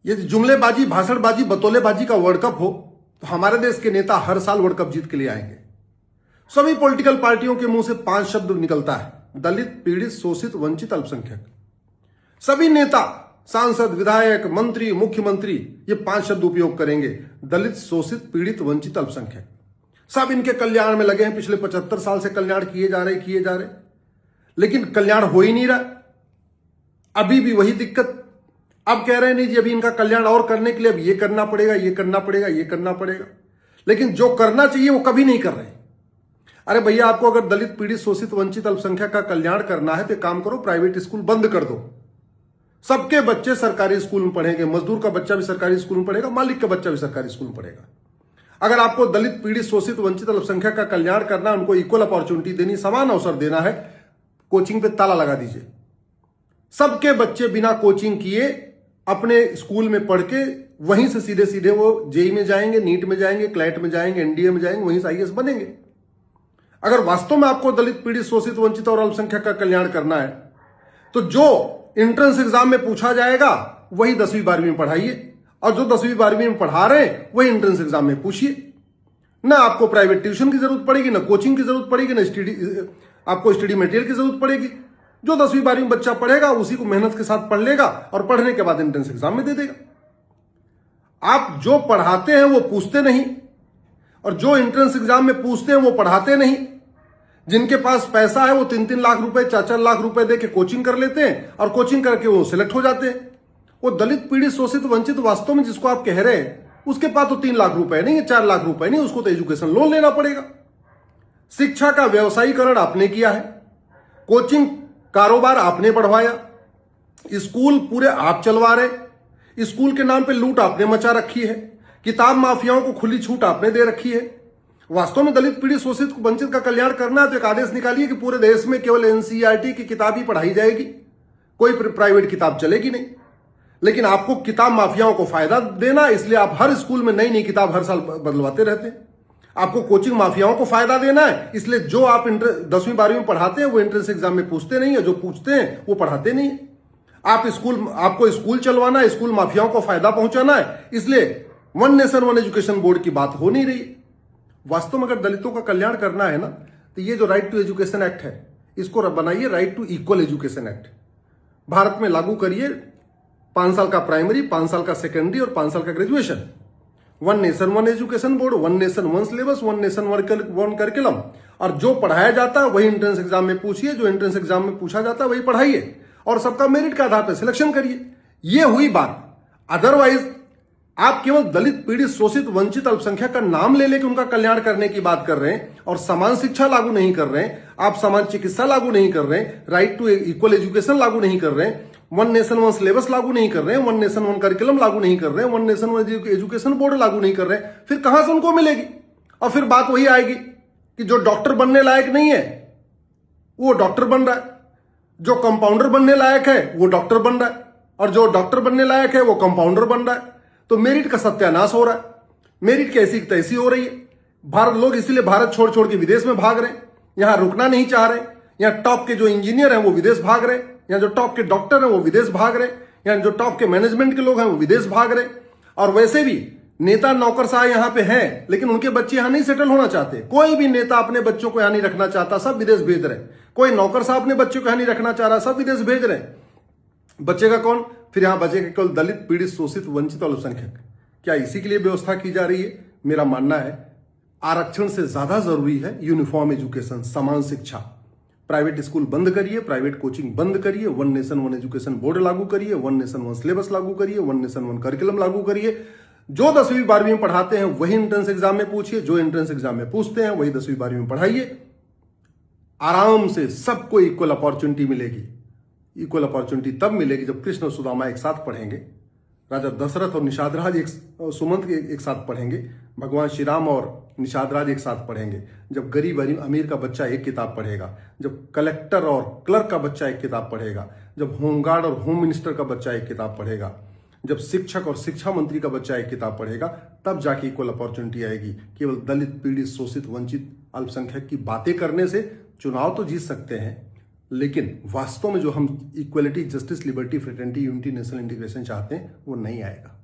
यदि जुमलेबाजी, भाषणबाजी, बतौलेबाजी का world cup हो तो हमारे देश के नेता हर साल वर्ल्ड कप जीत के लिए आएंगे। सभी पॉलिटिकल पार्टियों के मुंह से 5 शब्द निकलता है: दलित, पीड़ित, शोषित, वंचित, अल्पसंख्यक। सभी नेता, सांसद, विधायक, मंत्री, मुख्यमंत्री ये 5 शब्द उपयोग करेंगे: दलित, शोषित, पीड़ित, वंचित, अल्पसंख्यक। सब इनके कल्याण में लगे हैं। पिछले 75 साल से कल्याण किए जा रहे, लेकिन कल्याण हो ही नहीं रहा। अभी भी वही दिक्कत। अब कह रहे हैं नहीं जी, अभी इनका कल्याण और करने के लिए अब ये करना पड़ेगा, ये करना पड़ेगा, ये करना पड़ेगा, लेकिन जो करना चाहिए वो कभी नहीं कर रहे। अरे भैया, आपको अगर दलित, पीड़ित, शोषित, वंचित, अल्पसंख्यक का कल्याण करना है तो काम करो, प्राइवेट स्कूल बंद कर दो। सबके बच्चे सरकारी स्कूल में पढ़ेंगे। मजदूर का बच्चा भी सरकारी स्कूल में पढ़ेगा, मालिक का बच्चा भी सरकारी स्कूल में पढ़ेगा। अगर आपको दलित, पीड़ित, शोषित, वंचित, अल्पसंख्यक का कल्याण करना, उनको इक्वल अपॉर्चुनिटी देनी, समान अवसर देना है, कोचिंग पे ताला लगा दीजिए। सबके बच्चे बिना कोचिंग किए अपने स्कूल में पढ़ के वहीं से सीधे सीधे वो जेई में जाएंगे, नीट में जाएंगे, क्लैट में जाएंगे, एनडीए में जाएंगे, वहीं से आईएएस बनेंगे। अगर वास्तव में आपको दलित, पीड़ित, शोषित, वंचित और अल्पसंख्यक का कल्याण करना है तो जो एंट्रेंस एग्जाम में पूछा जाएगा वही 10वीं 12वीं में पढ़ाइए, और जो 10वीं 12वीं में पढ़ा रहे हैं वही एंट्रेंस एग्जाम में पूछिए। ना आपको प्राइवेट ट्यूशन की जरूरत पड़ेगी, ना कोचिंग की जरूरत पड़ेगी, ना आपको स्टडी मटेरियल की जरूरत पड़ेगी। जो 10वीं 12वीं बच्चा पढ़ेगा उसी को मेहनत के साथ पढ़ लेगा और पढ़ने के बाद एंट्रेंस एग्जाम में दे देगा। आप जो पढ़ाते हैं वो पूछते नहीं, और जो एंट्रेंस एग्जाम में पूछते हैं वो पढ़ाते नहीं। जिनके पास पैसा है वो 3-3 लाख रुपए, 4-4 लाख रुपए दे के कोचिंग कर लेते हैं, और कोचिंग करके वो सिलेक्ट हो जाते हैं। वो दलित, पीड़ित, शोषित, वंचित वास्तव में जिसको आप कह रहे हैं उसके पास तो 3 लाख रुपए नहीं है, 4 लाख रुपए नहीं, उसको तो एजुकेशन लोन लेना पड़ेगा। शिक्षा का व्यवसायीकरण आपने किया है, कोचिंग कारोबार आपने बढ़वाया, स्कूल पूरे आप चलवा रहे, स्कूल के नाम पे लूट आपने मचा रखी है, किताब माफियाओं को खुली छूट आपने दे रखी है। वास्तव में दलित, पीड़ित, शोषित, वंचित का कल्याण करना है तो एक आदेश निकालिए कि पूरे देश में केवल एनसीईआरटी की किताब ही पढ़ाई जाएगी, कोई प्राइवेट किताब चलेगी नहीं। लेकिन आपको किताब माफियाओं को फायदा देना, इसलिए आप हर स्कूल में नई नई किताब हर साल बदलवाते रहते हैं। आपको कोचिंग माफियाओं को फायदा देना है, इसलिए जो आप 10वीं 12वीं में पढ़ाते हैं वो एंट्रेंस एग्जाम में पूछते नहीं है, जो पूछते हैं वो पढ़ाते नहीं है। आपको स्कूल चलवाना है, स्कूल माफियाओं को फायदा पहुंचाना है, इसलिए one nation one education board की बात हो नहीं रही। वास्तव में अगर दलितों का कल्याण करना है ना तो ये जो राइट टू एजुकेशन एक्ट है इसको बनाइए right to equal education act. Bharat में लागू करिए। 5 साल का प्राइमरी, 5 साल का सेकेंडरी और 5 साल का graduation. One nation one education board, one nation one syllabus, one nation one curriculum, और जो पढ़ाया जाता है वही एंट्रेंस एग्जाम में पूछिए, जो एंट्रेंस एग्जाम में पूछा जाता है वही पढ़ाइए, और सबका मेरिट के आधार पर सिलेक्शन करिए। ये हुई बात। अदरवाइज आप केवल दलित, पीड़ित, शोषित, वंचित, अल्पसंख्यक का नाम ले लेकर उनका कल्याण करने की बात कर रहे हैं और समान शिक्षा लागू नहीं कर रहे हैं, आप समान चिकित्सा लागू नहीं कर रहे हैं, राइट टू इक्वल एजुकेशन लागू नहीं कर रहे हैं, वन नेशन वन सिलेबस लागू नहीं कर रहे हैं, वन नेशन वन करिकुलम लागू नहीं कर रहे हैं, one nation one education board लागू नहीं कर रहे हैं, फिर कहां से उनको मिलेगी? और फिर बात वही आएगी कि जो डॉक्टर बनने लायक नहीं है वो डॉक्टर बन रहा है, जो कंपाउंडर बनने लायक है वो डॉक्टर बन रहा है, और जो डॉक्टर बनने लायक है वो कंपाउंडर बन रहा है। तो मेरिट का सत्यानाश हो रहा है, मेरिट कैसी तैसी हो रही है। भारत लोग इसीलिए भारत छोड़ छोड़ के विदेश में भाग रहे हैं, यहां रुकना नहीं चाह रहे। यहां टॉप के जो इंजीनियर हैं वो विदेश भाग रहे, यहाँ जो टॉप के डॉक्टर हैं वो विदेश भाग रहे, यहाँ जो टॉप के मैनेजमेंट के लोग हैं वो विदेश भाग रहे। और वैसे भी नेता नौकरशाह यहाँ पे हैं, लेकिन उनके बच्चे यहाँ नहीं सेटल होना चाहते। कोई भी नेता अपने बच्चों को यहाँ नहीं रखना चाहता, सब विदेश भेज रहे। कोई नौकरशाह अपने बच्चों को यहाँ नहीं रखना चाह रहा, सब विदेश भेज रहे। बचेगा कौन? फिर यहां बचेगा केवल दलित, पीड़ित, शोषित, वंचित और अल्पसंख्यक। क्या इसी के लिए व्यवस्था की जा रही है? मेरा मानना है आरक्षण से ज्यादा जरूरी है यूनिफॉर्म एजुकेशन, समान शिक्षा। प्राइवेट स्कूल बंद करिए, प्राइवेट कोचिंग बंद करिए, one nation one education board लागू करिए, वन नेशन वन सिलेबस लागू करिए, वन नेशन वन करिकुलम लागू करिए। जो 10वीं 12वीं में पढ़ाते हैं वही एंट्रेंस एग्जाम में पूछिए, जो एंट्रेंस एग्जाम में पूछते हैं वही 10वीं 12वीं में पढ़ाइए। आराम से सबको इक्वल अपॉर्चुनिटी मिलेगी। इक्वल अपॉर्चुनिटी तब मिलेगी जब कृष्ण और सुदामा एक साथ पढ़ेंगे, राजा दशरथ और निषाद राज सुमंत एक साथ पढ़ेंगे, भगवान श्री राम और निषाद राज एक साथ पढ़ेंगे, जब गरीब अमीर का बच्चा एक किताब पढ़ेगा, जब कलेक्टर और क्लर्क का बच्चा एक किताब पढ़ेगा, जब होमगार्ड और होम मिनिस्टर का बच्चा एक किताब पढ़ेगा, जब शिक्षक और शिक्षा मंत्री का बच्चा एक किताब पढ़ेगा, तब जाके इक्वल अपॉर्चुनिटी आएगी। केवल दलित, पीड़ित, शोषित, वंचित, अल्पसंख्यक की बातें करने से चुनाव तो जीत सकते हैं, लेकिन वास्तव में जो हम equality, justice, liberty, fraternity, unity, national integration चाहते हैं वो नहीं आएगा।